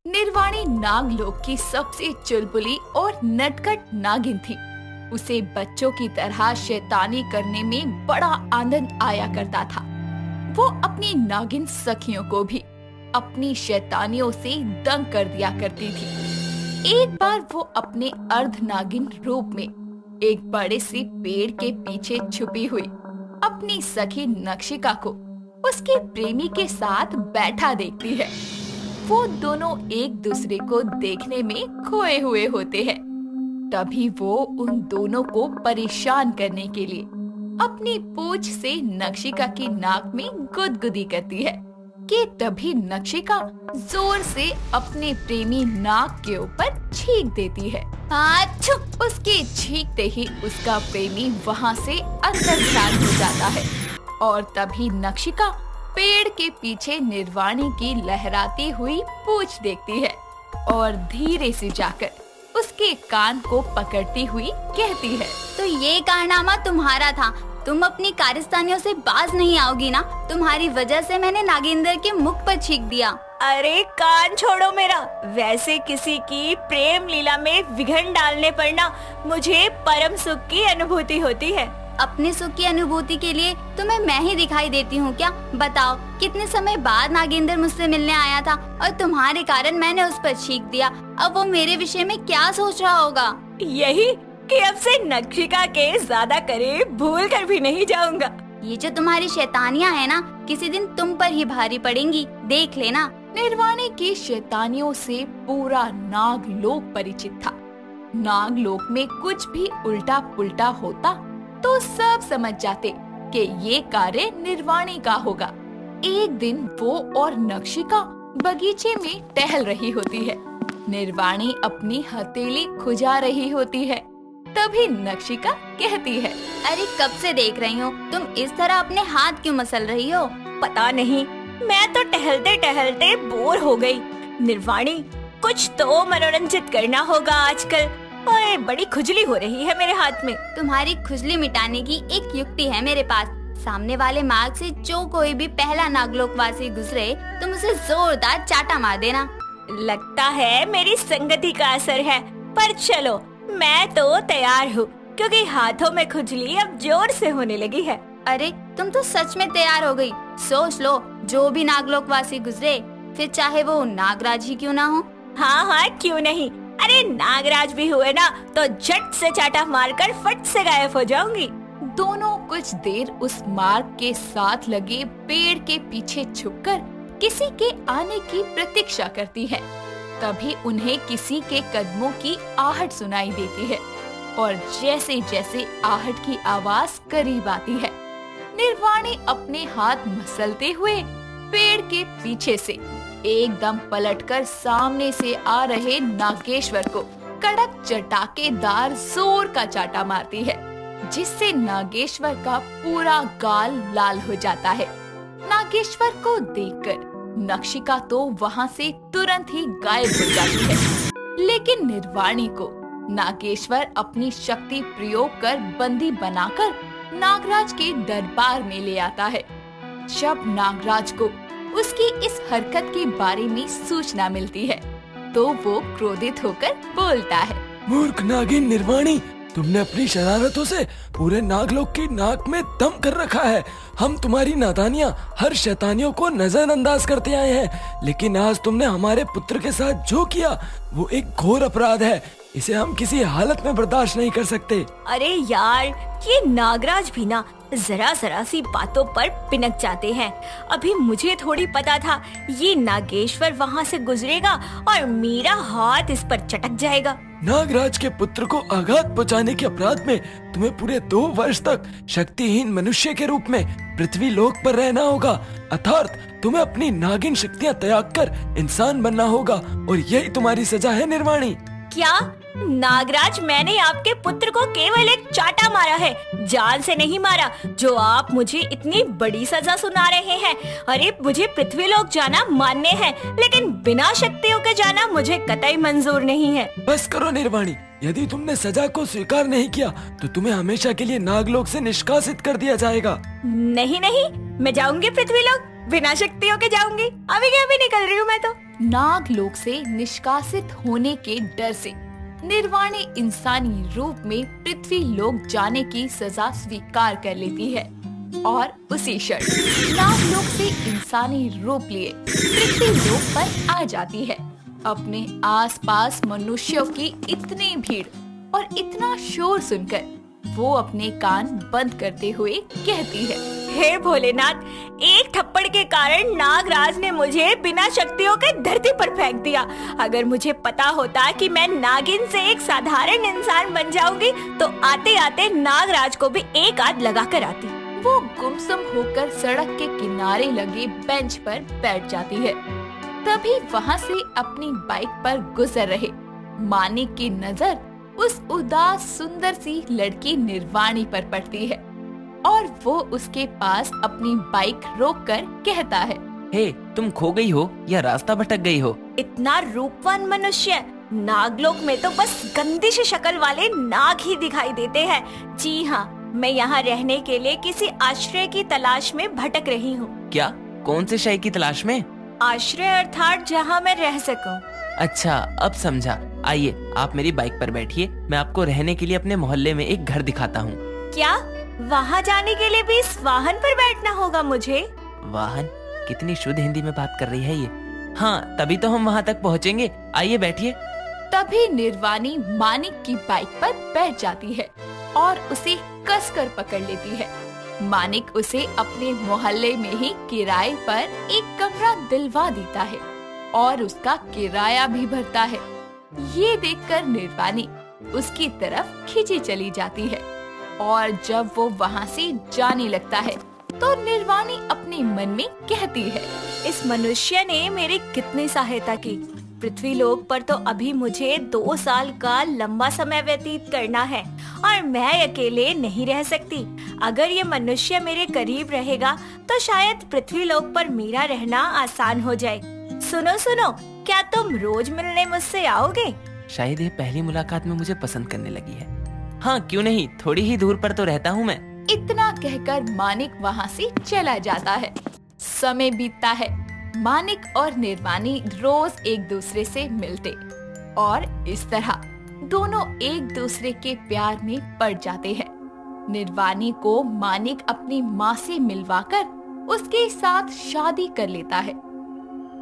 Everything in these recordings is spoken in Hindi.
निर्वाणी नागलोक की सबसे चुलबुली और नटखट नागिन थी। उसे बच्चों की तरह शैतानी करने में बड़ा आनंद आया करता था। वो अपनी नागिन सखियों को भी अपनी शैतानियों से दंग कर दिया करती थी। एक बार वो अपने अर्ध नागिन रूप में एक बड़े से पेड़ के पीछे छुपी हुई अपनी सखी नक्षिका को उसके प्रेमी के साथ बैठा देखती है। वो दोनों एक दूसरे को देखने में खोए हुए होते हैं। तभी वो उन दोनों को परेशान करने के लिए अपनी पूंछ से नक्षिका की नाक में गुदगुदी करती है कि तभी नक्षिका जोर से अपने प्रेमी नाक के ऊपर छींक देती है। आच्छू! उसके छींकते ही उसका प्रेमी वहाँ से अंतर्ध्यान हो जाता है और तभी नक्षिका पेड़ के पीछे निर्वाणी की लहराती हुई पूंछ देखती है और धीरे से जाकर उसके कान को पकड़ती हुई कहती है, तो ये कारनामा तुम्हारा था। तुम अपनी कारस्तानियों से बाज नहीं आओगी ना। तुम्हारी वजह से मैंने नागेंद्र के मुख पर छींक दिया। अरे कान छोड़ो मेरा। वैसे किसी की प्रेम लीला में विघ्न डालने पर ना मुझे परम सुख की अनुभूति होती है। अपने सुख की अनुभूति के लिए तुम्हें मैं ही दिखाई देती हूँ क्या? बताओ, कितने समय बाद नागेंद्र मुझसे मिलने आया था और तुम्हारे कारण मैंने उस पर छींक दिया। अब वो मेरे विषय में क्या सोच रहा होगा? यही कि अब से नक्षिका के ज्यादा करीब भूल कर भी नहीं जाऊंगा। ये जो तुम्हारी शैतानियाँ है ना, किसी दिन तुम पर ही भारी पड़ेंगी, देख लेना। निर्वाणी की शैतानियों से पूरा नागलोक परिचित था। नागलोक में कुछ भी उल्टा पुल्टा होता तो सब समझ जाते कि ये कार्य निर्वाणी का होगा। एक दिन वो और नक्षिका बगीचे में टहल रही होती है। निर्वाणी अपनी हथेली खुजा रही होती है। तभी नक्षिका कहती है, अरे कब से देख रही हूँ, तुम इस तरह अपने हाथ क्यों मसल रही हो? पता नहीं, मैं तो टहलते टहलते बोर हो गई। निर्वाणी, कुछ तो मनोरंजित करना होगा आजकल। ओए, बड़ी खुजली हो रही है मेरे हाथ में। तुम्हारी खुजली मिटाने की एक युक्ति है मेरे पास। सामने वाले मार्ग से जो कोई भी पहला नागलोकवासी गुजरे, तुम उसे जोरदार चाटा मार देना। लगता है मेरी संगति का असर है, पर चलो मैं तो तैयार हूँ, क्योंकि हाथों में खुजली अब जोर से होने लगी है। अरे तुम तो सच में तैयार हो गई। सोच लो, जो भी नागलोकवासी गुजरे, फिर चाहे वो नागराज ही क्यों ना हो। हाँ हाँ, क्यों नहीं। अरे नागराज भी हुए ना तो झट से चाटा मारकर फट से गायब हो जाऊंगी। दोनों कुछ देर उस मार्ग के साथ लगे पेड़ के पीछे छुपकर किसी के आने की प्रतीक्षा करती है। तभी उन्हें किसी के कदमों की आहट सुनाई देती है और जैसे जैसे आहट की आवाज करीब आती है, निर्वाणी अपने हाथ मसलते हुए पेड़ के पीछे से एकदम पलटकर सामने से आ रहे नागेश्वर को कड़क चटाकेदार जोर का चाटा मारती है, जिससे नागेश्वर का पूरा गाल लाल हो जाता है। नागेश्वर को देखकर नक्षिका तो वहाँ से तुरंत ही गायब हो जाती है, लेकिन निर्वाणी को नागेश्वर अपनी शक्ति प्रयोग कर बंदी बनाकर नागराज के दरबार में ले आता है। जब नागराज को उसकी इस हरकत के बारे में सूचना मिलती है तो वो क्रोधित होकर बोलता है, मूर्ख नागिन निर्वाणी, तुमने अपनी शरारतों से पूरे नागलोक की नाक में दम कर रखा है। हम तुम्हारी नादानियाँ, हर शैतानियों को नजरअंदाज करते आए हैं, लेकिन आज तुमने हमारे पुत्र के साथ जो किया वो एक घोर अपराध है। इसे हम किसी हालत में बर्दाश्त नहीं कर सकते। अरे यार, ये नागराज भी ना जरा जरा सी बातों पर पिनक जाते हैं। अभी मुझे थोड़ी पता था ये नागेश्वर वहाँ से गुजरेगा और मेरा हाथ इस पर चटक जाएगा। नागराज के पुत्र को आघात पहुँचाने के अपराध में तुम्हें पूरे 2 वर्ष तक शक्तिहीन मनुष्य के रूप में पृथ्वी लोक पर रहना होगा। अर्थात तुम्हें अपनी नागिन शक्तियाँ त्याग कर इंसान बनना होगा और यही तुम्हारी सजा है निर्वाणी। क्या नागराज, मैंने आपके पुत्र को केवल एक चाटा मारा है, जान से नहीं मारा, जो आप मुझे इतनी बड़ी सजा सुना रहे हैं। अरे मुझे पृथ्वीलोक जाना मान्य है, लेकिन बिना शक्तियों के जाना मुझे कतई मंजूर नहीं है। बस करो निर्वाणी, यदि तुमने सजा को स्वीकार नहीं किया तो तुम्हें हमेशा के लिए नागलोक से निष्कासित कर दिया जाएगा। नहीं नहीं, मैं जाऊंगी पृथ्वीलोक, बिना शक्तियों के जाऊंगी। अभी के अभी निकल रही हूँ मैं तो। नागलोक से निष्कासित होने के डर से निर्वाणी इंसानी रूप में पृथ्वी लोक जाने की सजा स्वीकार कर लेती है और उसी क्षण नागलोक से इंसानी रूप लिए पृथ्वी लोक पर आ जाती है। अपने आसपास मनुष्यों की इतनी भीड़ और इतना शोर सुनकर वो अपने कान बंद करते हुए कहती है, हे भोलेनाथ, एक थप्पड़ के कारण नागराज ने मुझे बिना शक्तियों के धरती पर फेंक दिया। अगर मुझे पता होता कि मैं नागिन से एक साधारण इंसान बन जाऊंगी तो आते आते नागराज को भी एक आध लगा कर आती। वो गुमसुम होकर सड़क के किनारे लगे बेंच पर बैठ जाती है। तभी वहाँ से अपनी बाइक पर गुजर रहे मानिक की नजर उस उदास सुंदर सी लड़की निर्वाणी पर पड़ती है और वो उसके पास अपनी बाइक रोककर कहता है, हे, तुम खो गई हो या रास्ता भटक गई हो? इतना रूपवान मनुष्य नागलोक में तो बस गंदी सी शक्ल वाले नाग ही दिखाई देते हैं। जी हाँ, मैं यहाँ रहने के लिए किसी आश्रय की तलाश में भटक रही हूँ। क्या? कौन से शय की तलाश में? आश्रय अर्थात जहाँ मैं रह सकूं। अच्छा, अब समझा। आइए, आप मेरी बाइक पर बैठिए, मैं आपको रहने के लिए अपने मोहल्ले में एक घर दिखाता हूँ। क्या? वहाँ जाने के लिए भी इस वाहन पर बैठना होगा मुझे? वाहन? कितनी शुद्ध हिंदी में बात कर रही है ये। हाँ, तभी तो हम वहाँ तक पहुँचेंगे। आइए बैठिए। तभी निर्वाणी मानिक की बाइक पर बैठ जाती है और उसे कसकर पकड़ लेती है। मानिक उसे अपने मोहल्ले में ही किराए पर एक कमरा दिलवा देता है और उसका किराया भी भरता है। ये देखकर निर्वाणी उसकी तरफ खींची चली जाती है और जब वो वहाँ से जाने लगता है तो निर्वाणी अपने मन में कहती है, इस मनुष्य ने मेरी कितनी सहायता की। पृथ्वीलोक पर तो अभी मुझे 2 साल का लंबा समय व्यतीत करना है और मैं अकेले नहीं रह सकती। अगर ये मनुष्य मेरे करीब रहेगा तो शायद पृथ्वीलोक पर मेरा रहना आसान हो जाए। सुनो सुनो, क्या तुम रोज मिलने मुझसे आओगे? शायद ये पहली मुलाकात में मुझे पसंद करने लगी है। हाँ, क्यों नहीं, थोड़ी ही दूर पर तो रहता हूँ मैं। इतना कहकर मानिक वहाँ से चला जाता है। समय बीतता है। मानिक और निर्वाणी रोज एक दूसरे से मिलते और इस तरह दोनों एक दूसरे के प्यार में पड़ जाते हैं। निर्वाणी को मानिक अपनी माँ से मिलवाकर उसके साथ शादी कर लेता है।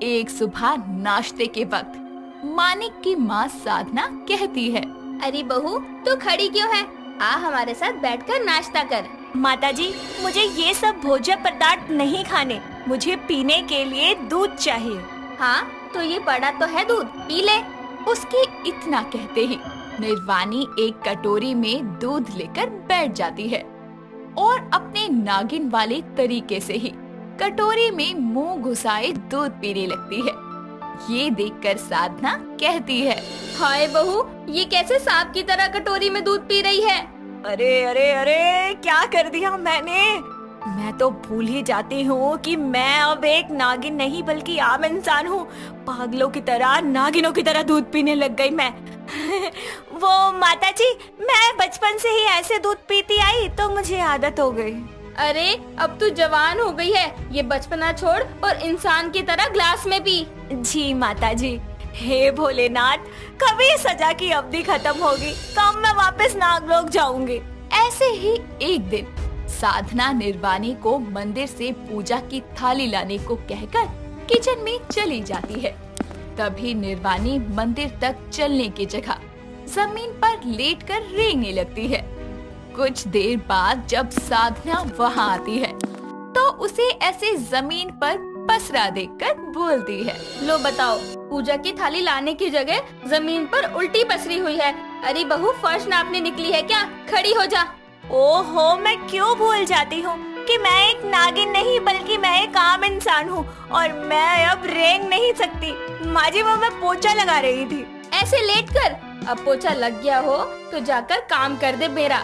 एक सुबह नाश्ते के वक्त मानिक की माँ साधना कहती है, अरे बहू, तू खड़ी क्यों है? आ हमारे साथ बैठकर नाश्ता कर। माताजी, मुझे ये सब भोज्य पदार्थ नहीं खाने, मुझे पीने के लिए दूध चाहिए। हाँ, तो ये पड़ा तो है दूध, पी ले। उसके इतना कहते ही निर्वाणी एक कटोरी में दूध लेकर बैठ जाती है और अपने नागिन वाले तरीके से ही कटोरी में मुंह घुसाए दूध पीने लगती है। ये देखकर साधना कहती है, हाय बहू, ये कैसे सांप की तरह कटोरी में दूध पी रही है? अरे अरे अरे, क्या कर दिया मैंने? मैं तो भूल ही जाती हूँ कि मैं अब एक नागिन नहीं बल्कि आम इंसान हूँ। पागलों की तरह, नागिनों की तरह दूध पीने लग गई मैं। वो माताजी, मैं बचपन से ही ऐसे दूध पीती आई तो मुझे आदत हो गई। अरे अब तू जवान हो गई है, ये बचपना छोड़ और इंसान की तरह ग्लास में पी। जी माताजी। हे भोलेनाथ, कभी सजा की अवधि खत्म होगी तब मैं वापस नागलोक जाऊंगी। ऐसे ही एक दिन साधना निर्वाणी को मंदिर से पूजा की थाली लाने को कहकर किचन में चली जाती है। तभी निर्वाणी मंदिर तक चलने की जगह जमीन पर लेटकर रेंगने लगती है। कुछ देर बाद जब साधना वहाँ आती है तो उसे ऐसे जमीन पर पसरा देखकर बोलती है, लो बताओ, पूजा की थाली लाने की जगह जमीन पर उल्टी पसरी हुई है। अरे बहू, फर्श नापने निकली है क्या? खड़ी हो जा। ओहो, मैं क्यों भूल जाती हूँ कि मैं एक नागिन नहीं बल्कि मैं एक आम इंसान हूँ और मैं अब रेंग नहीं सकती। माँ जी, वो मैं पोछा लगा रही थी। ऐसे लेट कर, अब पोछा लग गया हो तो जाकर काम कर दे मेरा।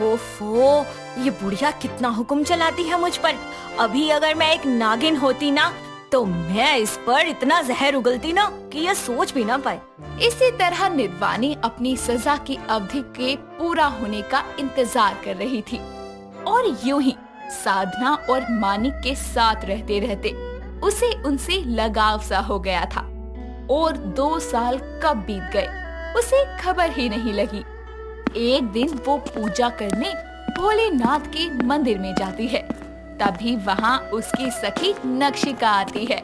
ओफो, ये बुढ़िया कितना हुक्म चलाती है मुझ पर। अभी अगर मैं एक नागिन होती ना तो मैं इस पर इतना जहर उगलती ना कि ये सोच भी ना पाए। इसी तरह निर्वाणी अपनी सजा की अवधि के पूरा होने का इंतजार कर रही थी और यूं ही साधना और मानिक के साथ रहते रहते उसे उनसे लगाव सा हो गया था। और 2 साल कब बीत गए उसे खबर ही नहीं लगी। एक दिन वो पूजा करने भोलेनाथ के मंदिर में जाती है। तभी वहाँ उसकी सखी नक्षिका आती है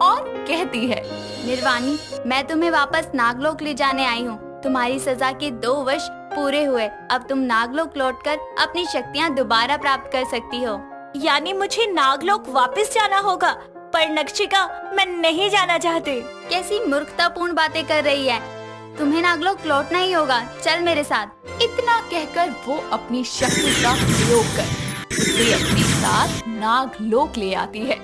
और कहती है, निर्वाणी, मैं तुम्हें वापस नागलोक ले जाने आई हूँ। तुम्हारी सजा के 2 वर्ष पूरे हुए। अब तुम नागलोक लौटकर अपनी शक्तियाँ दोबारा प्राप्त कर सकती हो। यानी मुझे नागलोक वापस जाना होगा? पर नक्षिका, मैं नहीं जाना चाहती। कैसी मूर्खतापूर्ण बातें कर रही है? तुम्हें नागलोक लौटना ही होगा। चल मेरे साथ। इतना कहकर वो अपनी शक्ति का प्रयोग कर उसे अपने साथ नागलोक ले आती है,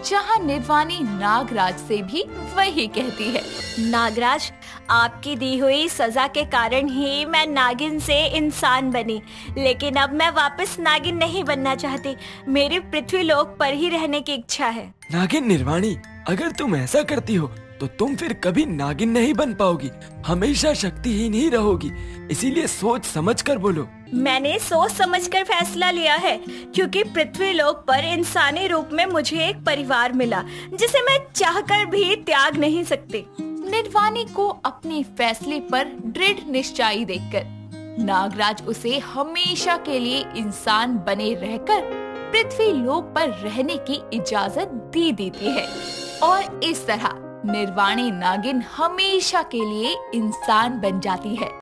जहाँ निर्वाणी नागराज से भी वही कहती है। नागराज, आपकी दी हुई सजा के कारण ही मैं नागिन से इंसान बनी, लेकिन अब मैं वापस नागिन नहीं बनना चाहती। मेरी पृथ्वीलोक पर ही रहने की इच्छा है। नागिन निर्वाणी, अगर तुम ऐसा करती हो तो तुम फिर कभी नागिन नहीं बन पाओगी, हमेशा शक्तिहीन ही रहोगी। इसीलिए सोच समझ कर बोलो। मैंने सोच समझकर फैसला लिया है, क्योंकि पृथ्वीलोक पर इंसानी रूप में मुझे एक परिवार मिला जिसे मैं चाहकर भी त्याग नहीं सकती। निर्वाणी को अपने फैसले पर दृढ़ निश्चयी देखकर नागराज उसे हमेशा के लिए इंसान बने रहकर पृथ्वीलोक पर रहने की इजाजत दे देती है और इस तरह निर्वाणी नागिन हमेशा के लिए इंसान बन जाती है।